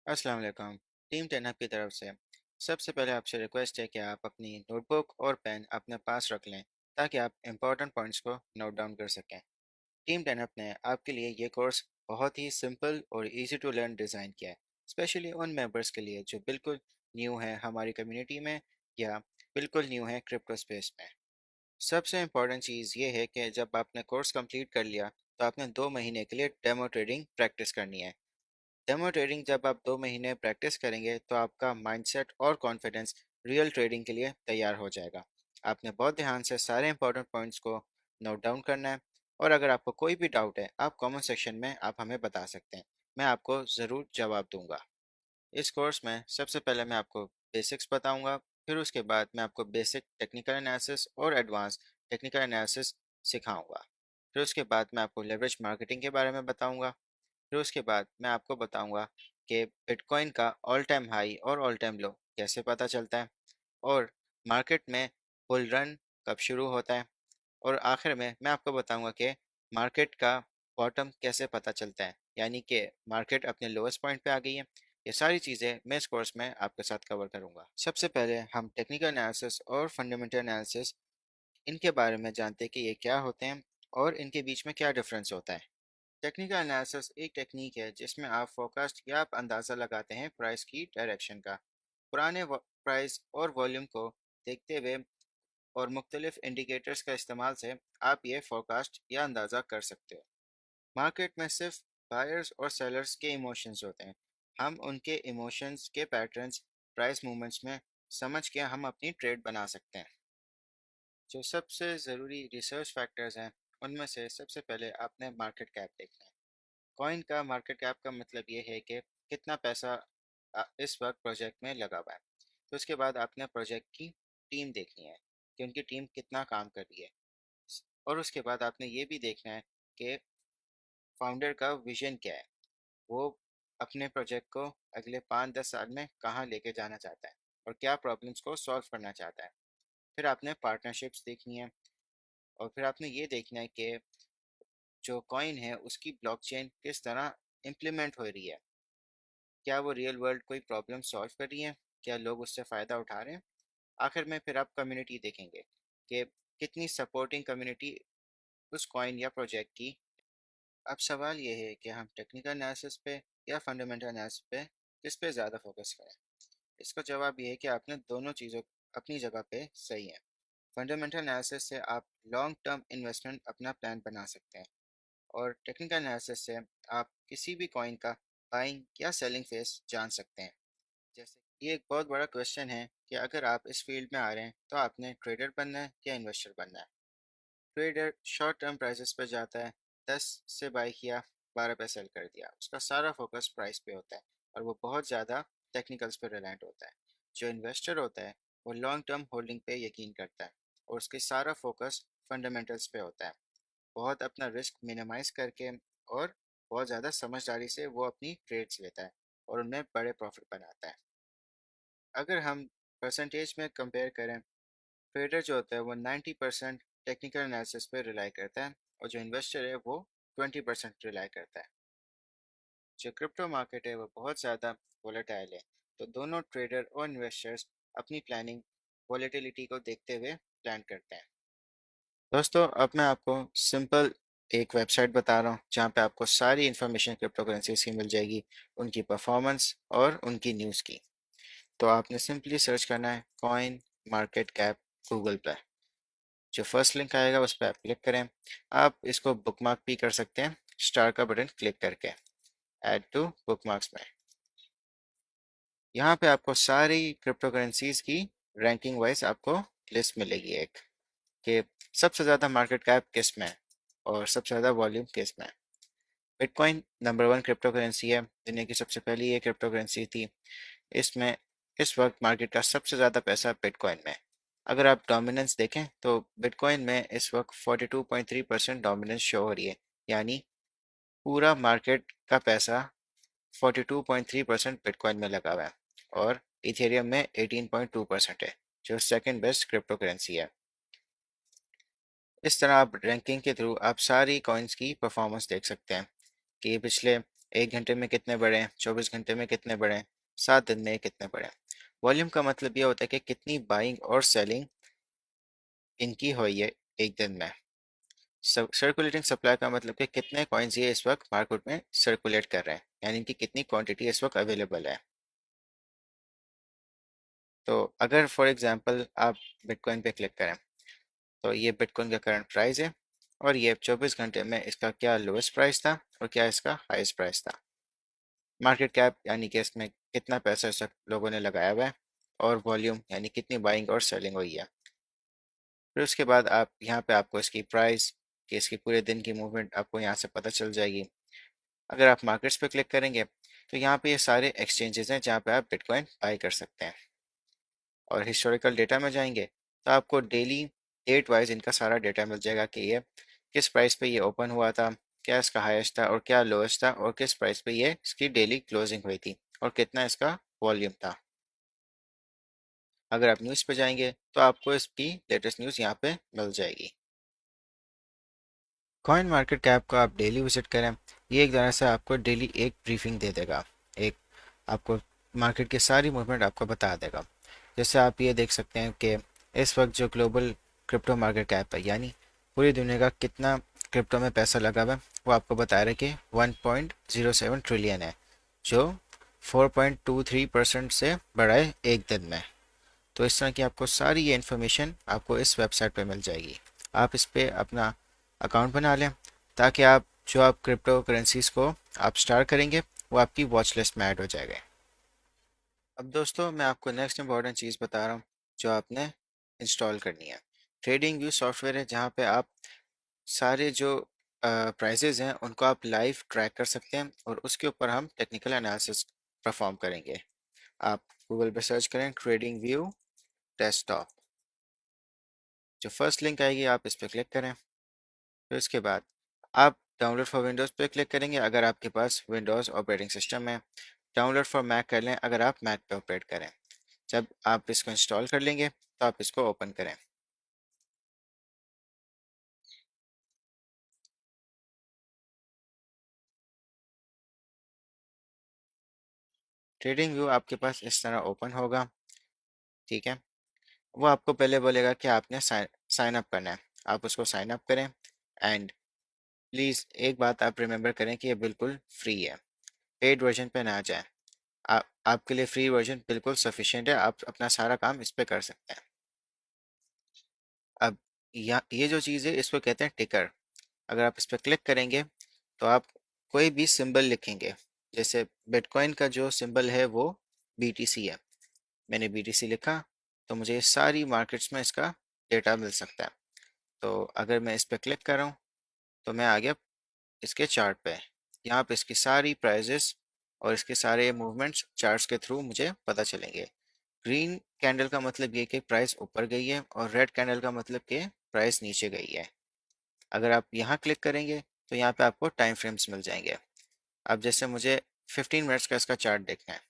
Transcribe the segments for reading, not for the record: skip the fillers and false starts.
अस्सलाम वालेकुम। टीम 10 की तरफ से सबसे पहले आपसे रिक्वेस्ट है कि आप अपनी नोटबुक और पेन अपने पास रख लें ताकि आप इम्पोर्टेंट पॉइंट्स को नोट डाउन कर सकें। टीम 10 ने आपके लिए ये कोर्स बहुत ही सिंपल और इजी टू लर्न डिज़ाइन किया है, स्पेशली उन मेंबर्स के लिए जो बिल्कुल न्यू हैं हमारी कम्युनिटी में या बिल्कुल न्यू हैं क्रिप्टो स्पेस में। सबसे इम्पोर्टेंट चीज़ ये है कि जब आपने कोर्स कंप्लीट कर लिया तो आपने 2 महीने के लिए डेमो ट्रेडिंग प्रैक्टिस करनी है। डेमो ट्रेडिंग जब आप 2 महीने प्रैक्टिस करेंगे तो आपका माइंडसेट और कॉन्फिडेंस रियल ट्रेडिंग के लिए तैयार हो जाएगा। आपने बहुत ध्यान से सारे इंपॉर्टेंट पॉइंट्स को नोट डाउन करना है, और अगर आपको कोई भी डाउट है आप कमेंट सेक्शन में आप हमें बता सकते हैं। मैं आपको ज़रूर जवाब दूंगा। इस कोर्स में सबसे पहले मैं आपको बेसिक्स बताऊंगा, फिर उसके बाद मैं आपको बेसिक टेक्निकल एनालिसिस और एडवांस टेक्निकल एनालिसिस सिखाऊंगा। फिर उसके बाद मैं आपको लेवरेज मार्केटिंग के बारे में बताऊंगा। फिर उसके बाद मैं आपको बताऊंगा कि बिटकॉइन का ऑल टाइम हाई और ऑल टाइम लो कैसे पता चलता है, और मार्केट में बुल रन कब शुरू होता है, और आखिर में मैं आपको बताऊंगा कि मार्केट का बॉटम कैसे पता चलता है, यानी कि मार्केट अपने लोएस्ट पॉइंट पे आ गई है। ये सारी चीज़ें मैं इस कोर्स में आपके साथ कवर करूंगा। सबसे पहले हम टेक्निकल एनालिसिस और फंडामेंटल एनालिसिस इनके बारे में जानते हैं कि ये क्या होते हैं और इनके बीच में क्या डिफरेंस होता है। टेक्निकल एनालिसिस एक टेक्निक है जिसमें आप फोरकास्ट या आप अंदाज़ा लगाते हैं प्राइस की डायरेक्शन का। पुराने प्राइस और वॉल्यूम को देखते हुए और मुख्तलिफ इंडिकेटर्स का इस्तेमाल से आप ये फोरकास्ट या अंदाज़ा कर सकते हो। मार्केट में सिर्फ बायर्स और सेलर्स के इमोशंस होते हैं। हम उनके इमोशंस के पैटर्न्स प्राइस मूवमेंट्स में समझ के हम अपनी ट्रेड बना सकते हैं। जो सबसे ज़रूरी रिसर्च फैक्टर्स हैं उनमें से सबसे पहले आपने मार्केट कैप देखना है। कॉइन का मार्केट कैप का मतलब ये है कि कितना पैसा इस वक्त प्रोजेक्ट में लगा हुआ है। तो उसके बाद आपने प्रोजेक्ट की टीम देखनी है कि उनकी टीम कितना काम कर रही है, और उसके बाद आपने ये भी देखना है कि फाउंडर का विजन क्या है। वो अपने प्रोजेक्ट को अगले 5-10 साल में कहाँ लेके जाना चाहता है और क्या प्रॉब्लम्स को सॉल्व करना चाहता है। फिर आपने पार्टनरशिप्स देखनी है, और फिर आपने ये देखना है कि जो कॉइन है उसकी ब्लॉकचेन किस तरह इम्प्लीमेंट हो रही है। क्या वो रियल वर्ल्ड कोई प्रॉब्लम सॉल्व कर रही है, क्या लोग उससे फ़ायदा उठा रहे हैं। आखिर में फिर आप कम्युनिटी देखेंगे कि कितनी सपोर्टिंग कम्युनिटी उस कॉइन या प्रोजेक्ट की। अब सवाल ये है कि हम टेक्निकल एनालिसिस पे या फंडामेंटल एनालिसिस पे किस पे ज़्यादा फोकस करें। इसका जवाब ये है कि आपने दोनों चीज़ों अपनी जगह पे सही है। फंडामेंटल एनालिसिस से आप लॉन्ग टर्म इन्वेस्टमेंट अपना प्लान बना सकते हैं, और टेक्निकल एनालिसिस से आप किसी भी कॉइन का बाइंग या सेलिंग फेस जान सकते हैं। जैसे ये एक बहुत बड़ा क्वेश्चन है कि अगर आप इस फील्ड में आ रहे हैं तो आपने ट्रेडर बनना है या इन्वेस्टर बनना है। ट्रेडर शॉर्ट टर्म प्राइसेस पे जाता है, 10 से बाई किया, 12 पे सेल कर दिया, उसका सारा फोकस प्राइस पे होता है और वो बहुत ज़्यादा टेक्निकल्स पे रिलायंट होता है। जो इन्वेस्टर होता है वो लॉन्ग टर्म होल्डिंग पे यकीन करता है और उसके सारा फोकस फंडामेंटल्स पे होता है। बहुत अपना रिस्क मिनिमाइज करके और बहुत ज़्यादा समझदारी से वो अपनी ट्रेड्स लेता है और उनमें बड़े प्रॉफिट बनाता है। अगर हम परसेंटेज में कंपेयर करें, ट्रेडर जो होता है वो 90% टेक्निकल एनालिसिस पे रिलाई करता है, और जो इन्वेस्टर है वो 20% रिलाई करता है। जो क्रिप्टो मार्केट है वो बहुत ज़्यादा वोलेटाइल है, तो दोनों ट्रेडर और इन्वेस्टर्स अपनी प्लानिंग वॉलेटिलिटी को देखते हुए प्लान करते हैं। दोस्तों, अब मैं आपको सिंपल एक वेबसाइट बता रहा हूँ जहाँ पे आपको सारी इन्फॉर्मेशन क्रिप्टो करेंसीज की मिल जाएगी, उनकी परफॉर्मेंस और उनकी न्यूज़ की। तो आपने सिंपली सर्च करना है कॉइन मार्केट कैप गूगल पे। जो फर्स्ट लिंक आएगा उस पर आप क्लिक करें। आप इसको बुकमार्क भी कर सकते हैं स्टार का बटन क्लिक करके, ऐड टू बुकमार्क्स में। यहाँ पे आपको सारी क्रिप्टो करेंसीज की रैंकिंग वाइज आपको लिस्ट मिलेगी एक, कि सबसे ज़्यादा मार्केट कैप किस में है और सबसे ज़्यादा वॉल्यूम किस में है। बिटकॉइन नंबर 1 क्रिप्टो करेंसी है, दुनिया की सबसे पहली ये क्रिप्टो करेंसी थी। इसमें इस वक्त मार्केट का सबसे ज़्यादा पैसा बिटकॉइन में है। अगर आप डोमिनेंस देखें तो बिटकॉइन में इस वक्त 42.3% डोमिनेंस शो हो रही है, यानी पूरा मार्केट का पैसा 42.3% बिटकॉइन में लगा हुआ है, और इथेरियम में 18.2% है जो सेकंड बेस्ट क्रिप्टो करेंसी है। इस तरह आप रैंकिंग के थ्रू आप सारी कॉइन्स की परफॉर्मेंस देख सकते हैं कि पिछले एक घंटे में कितने बढ़े, 24 घंटे में कितने बढ़े, 7 दिन में कितने बढ़े। वॉल्यूम का मतलब ये होता है कि कितनी बाइंग और सेलिंग इनकी हुई है एक दिन में। सर्कुलेटिंग सप्लाई का मतलब कि कितने कॉइन्स ये इस वक्त मार्केट में सर्कुलेट कर रहे हैं, यानी इनकी कितनी क्वांटिटी इस वक्त अवेलेबल है। तो अगर फॉर एग्जांपल आप बिटकॉइन पे क्लिक करें, तो ये बिटकॉइन का करंट प्राइस है, और ये 24 घंटे में इसका क्या लोएस्ट प्राइस था और क्या इसका हाईएस्ट प्राइस था। मार्केट कैप यानी कि इसमें कितना पैसा इस वक्त लोगों ने लगाया हुआ है, और वॉल्यूम यानी कितनी बाइंग और सेलिंग हुई है। फिर उसके बाद आप यहाँ पे आपको इसकी प्राइस कि इसकी पूरे दिन की मूवमेंट आपको यहाँ से पता चल जाएगी। अगर आप मार्केट्स पे क्लिक करेंगे, तो यहाँ पे ये सारे एक्सचेंजेस हैं जहाँ पे आप बिटकॉइन बाई कर सकते हैं। और हिस्टोरिकल डेटा में जाएंगे, तो आपको डेली डेट वाइज इनका सारा डेटा मिल जाएगा कि ये किस प्राइस पे ये ओपन हुआ था, क्या इसका हाईएस्ट था और क्या लोएस्ट था, और किस प्राइस पे ये इसकी डेली क्लोजिंग हुई थी, और कितना इसका वॉल्यूम था। अगर आप न्यूज़ पे जाएंगे, तो आपको इसकी लेटेस्ट न्यूज़ यहाँ पे मिल जाएगी। कॉइन मार्केट कैप को आप डेली विजिट करें, ये एक तरह से आपको डेली एक ब्रीफिंग दे देगा, एक आपको मार्केट की सारी मूवमेंट आपको बता देगा। जैसे आप ये देख सकते हैं कि इस वक्त जो ग्लोबल क्रिप्टो मार्केट कैप है, यानी पूरी दुनिया का कितना क्रिप्टो में पैसा लगा हुआ है, वो आपको बता रहा है कि 1.07 ट्रिलियन है, जो 4.23% से बढ़ा है एक दिन में। तो इस तरह की आपको सारी ये इन्फॉर्मेशन आपको इस वेबसाइट पे मिल जाएगी। आप इस पे अपना अकाउंट बना लें, ताकि आप जो आप क्रिप्टो करेंसीज को आप स्टार्ट करेंगे, वो आपकी वॉच लिस्ट में ऐड हो जाएगा। अब दोस्तों मैं आपको नेक्स्ट इंपॉर्टेंट चीज़ बता रहा हूँ जो आपने इंस्टॉल करनी है। ट्रेडिंग व्यू सॉफ्टवेयर है जहाँ पे आप सारे जो प्राइजेज हैं उनको आप लाइव ट्रैक कर सकते हैं, और उसके ऊपर हम टेक्निकल एनालिसिस परफॉर्म करेंगे। आप गूगल पे सर्च करें ट्रेडिंग व्यू डेस्कटॉप, जो फर्स्ट लिंक आएगी आप इस पर क्लिक करें। फिर उसके बाद आप डाउनलोड फॉर विंडोज़ पे क्लिक करेंगे अगर आपके पास विंडोज़ ऑपरेटिंग सिस्टम है। डाउनलोड फॉर मैक कर लें अगर आप मैक पे ऑपरेट करें। जब आप इसको इंस्टॉल कर लेंगे, तो आप इसको ओपन करें। ट्रेडिंग व्यू आपके पास इस तरह ओपन होगा, ठीक है। वो आपको पहले बोलेगा कि आपने साइन अप करना है, आप उसको साइन अप करें। एंड प्लीज़ एक बात आप रिमेंबर करें कि ये बिल्कुल फ्री है, पेड वर्जन पे ना जाएं। आपके लिए फ्री वर्जन बिल्कुल सफिशिएंट है, आप अपना सारा काम इस पे कर सकते हैं। अब ये जो चीज़ है इसको कहते हैं टिकर। अगर आप इस पर क्लिक करेंगे, तो आप कोई भी सिंबल लिखेंगे, जैसे बिटकॉइन का जो सिंबल है वो BTC है, मैंने BTC लिखा, तो मुझे सारी मार्केट्स में इसका डेटा मिल सकता है। तो अगर मैं इस पर क्लिक कर रहा हूँ, तो मैं आ गया इसके चार्ट पे। यहाँ पे इसकी सारी प्राइजेस और इसके सारे मूवमेंट्स चार्ट्स के थ्रू मुझे पता चलेंगे। ग्रीन कैंडल का मतलब ये कि प्राइस ऊपर गई है, और रेड कैंडल का मतलब कि प्राइस नीचे गई है। अगर आप यहाँ क्लिक करेंगे, तो यहाँ पे आपको टाइम फ्रेम्स मिल जाएंगे। अब जैसे मुझे 15 मिनट्स का इसका चार्ट देखना है,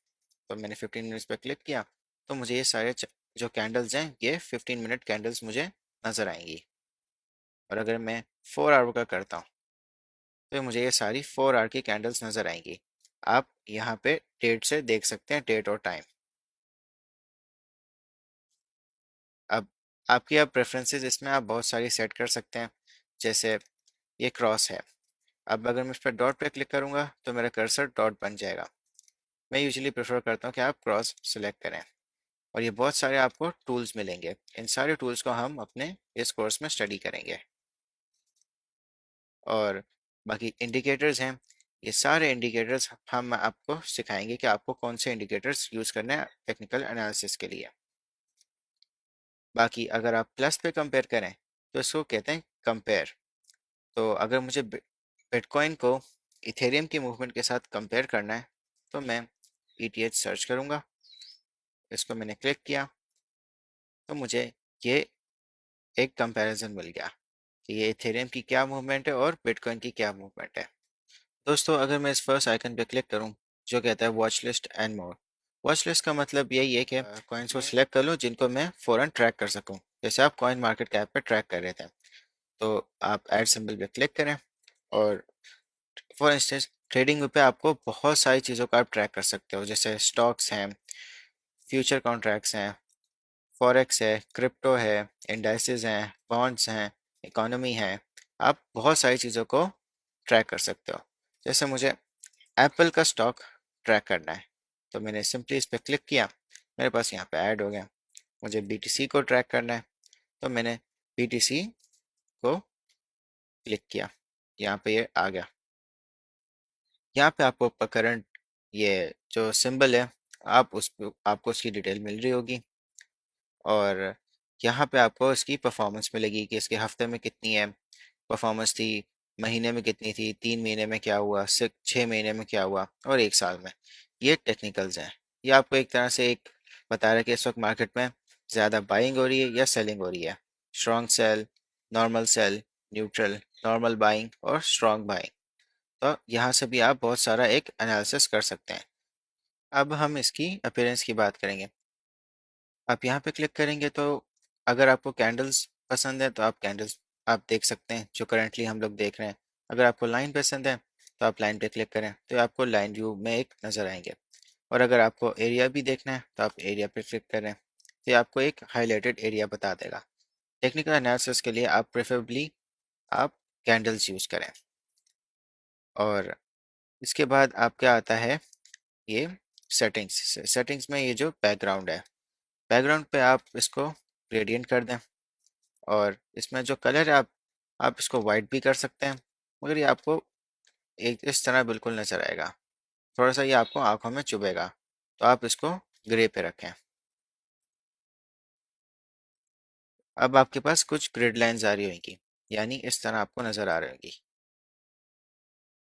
तो मैंने 15 मिनट्स पे क्लिक किया, तो मुझे ये सारे जो कैंडल्स हैं ये 15 मिनट कैंडल्स मुझे नज़र आएंगी। और अगर मैं 4 आवर का करता हूँ, तो मुझे ये सारी 4 आवर की कैंडल्स नज़र आएंगी। आप यहाँ पे डेट से देख सकते हैं, डेट और टाइम। अब आपकी अब प्रेफरेंसेस इसमें आप बहुत सारी सेट कर सकते हैं। जैसे ये क्रॉस है, अब अगर मैं इस पर डॉट पे क्लिक करूँगा, तो मेरा कर्सर डॉट बन जाएगा। मैं यूजुअली प्रेफर करता हूँ कि आप क्रॉस सेलेक्ट करें। और ये बहुत सारे आपको टूल्स मिलेंगे, इन सारे टूल्स को हम अपने इस कोर्स में स्टडी करेंगे। और बाकी इंडिकेटर्स हैं, ये सारे इंडिकेटर्स हम आपको सिखाएंगे कि आपको कौन से इंडिकेटर्स यूज़ करने हैं टेक्निकल एनालिसिस के लिए। बाकी अगर आप प्लस पे कंपेयर करें, तो इसको कहते हैं कंपेयर। तो अगर मुझे बिटकॉइन को इथेरियम की मूवमेंट के साथ कंपेयर करना है, तो मैं ETH सर्च करूँगा। इसको मैंने क्लिक किया, तो मुझे ये एक कंपैरिजन मिल गया कि ये इथेरियम की क्या मूवमेंट है और बिटकॉइन की क्या मूवमेंट है। दोस्तों अगर मैं इस फर्स्ट आइकन पे क्लिक करूं, जो कहता है watch list and more, watch list का मतलब यही है कि कॉइन्स को सिलेक्ट कर लूं जिनको मैं फ़ौरन ट्रैक कर सकूं। जैसे आप कॉइन मार्केट कैप पे ट्रैक कर रहे थे, तो आप ऐड सिंबल पे क्लिक करें, और फॉर इंस्टेंस ट्रेडिंग व्यू पे आपको बहुत सारी चीज़ों का आप ट्रैक कर सकते हो, जैसे स्टॉक्स हैं, फ्यूचर कॉन्ट्रैक्ट्स हैं, फॉरेक्स है, क्रिप्टो है, इंडाइसेस हैं, बॉन्ड्स हैं, इकोनॉमी है। आप बहुत सारी चीज़ों को ट्रैक कर सकते हो। जैसे मुझे एप्पल का स्टॉक ट्रैक करना है, तो मैंने सिंपली इस पर क्लिक किया, मेरे पास यहाँ पे ऐड हो गया। मुझे बीटीसी को ट्रैक करना है, तो मैंने बीटीसी को क्लिक किया, यहाँ पे ये आ गया। यहाँ पे आपको करंट ये जो सिंबल है, आप उस आपको उसकी डिटेल मिल रही होगी, और यहाँ पे आपको इसकी परफॉर्मेंस मिलेगी कि इसके हफ्ते में कितनी है परफॉर्मेंस थी, महीने में कितनी थी, 3 महीने में क्या हुआ, 6 महीने में क्या हुआ, और 1 साल में। ये टेक्निकल्स हैं। ये आपको एक तरह से एक बता रहा है कि इस वक्त मार्केट में ज़्यादा बाइंग हो रही है या सेलिंग हो रही है। Strong sell, normal sell, neutral, normal buying और स्ट्रॉन्ग बाइंग। तो यहाँ से भी आप बहुत सारा एक एनालिसिस कर सकते हैं। अब हम इसकी अपीयरेंस की बात करेंगे। आप यहाँ पे क्लिक करेंगे तो अगर आपको कैंडल्स पसंद है तो आप कैंडल्स आप देख सकते हैं जो करंटली हम लोग देख रहे हैं। अगर आपको लाइन पसंद है तो आप लाइन पे क्लिक करें तो आपको लाइन व्यू में एक नज़र आएंगे। और अगर आपको एरिया भी देखना है तो आप एरिया पे क्लिक करें तो ये आपको एक हाईलाइटेड एरिया बता देगा। टेक्निकल एनालिसिस के लिए आप प्रेफरेबली आप कैंडल्स यूज़ करें। और इसके बाद आपका आता है ये सेटिंग्स। सेटिंग्स में ये जो बैकग्राउंड है, बैकग्राउंड पे आप इसको ग्रेडियंट कर दें, और इसमें जो कलर है आप इसको वाइट भी कर सकते हैं, मगर ये आपको एक इस तरह बिल्कुल नज़र आएगा, थोड़ा सा ये आपको आंखों में चुभेगा, तो आप इसको ग्रे पे रखें। अब आपके पास कुछ ग्रिड लाइंस आ रही होंगी, यानी इस तरह आपको नज़र आ रही होंगी।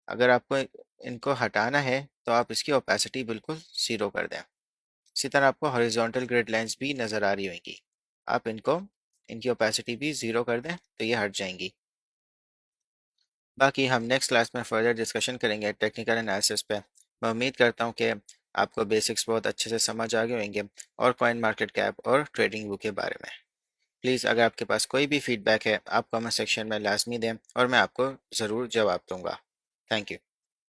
अगर आपको इनको हटाना है तो आप इसकी ओपेसिटी बिल्कुल ज़ीरो कर दें। इसी तरह आपको हॉरिजॉन्टल ग्रिड लाइंस भी नज़र आ रही होंगी, आप इनकी ओपेसिटी भी ज़ीरो कर दें तो ये हट जाएंगी। बाकी हम नेक्स्ट क्लास में फर्दर डिस्कशन करेंगे टेक्निकल एनालिसिस पे। मैं उम्मीद करता हूँ कि आपको बेसिक्स बहुत अच्छे से समझ आ गए होंगे, और कॉइन मार्केट कैप और ट्रेडिंग व्यू के बारे में। प्लीज़ अगर आपके पास कोई भी फीडबैक है आप कमेंट सेक्शन में लाजमी दें, और मैं आपको ज़रूर जवाब दूंगा। Thank you.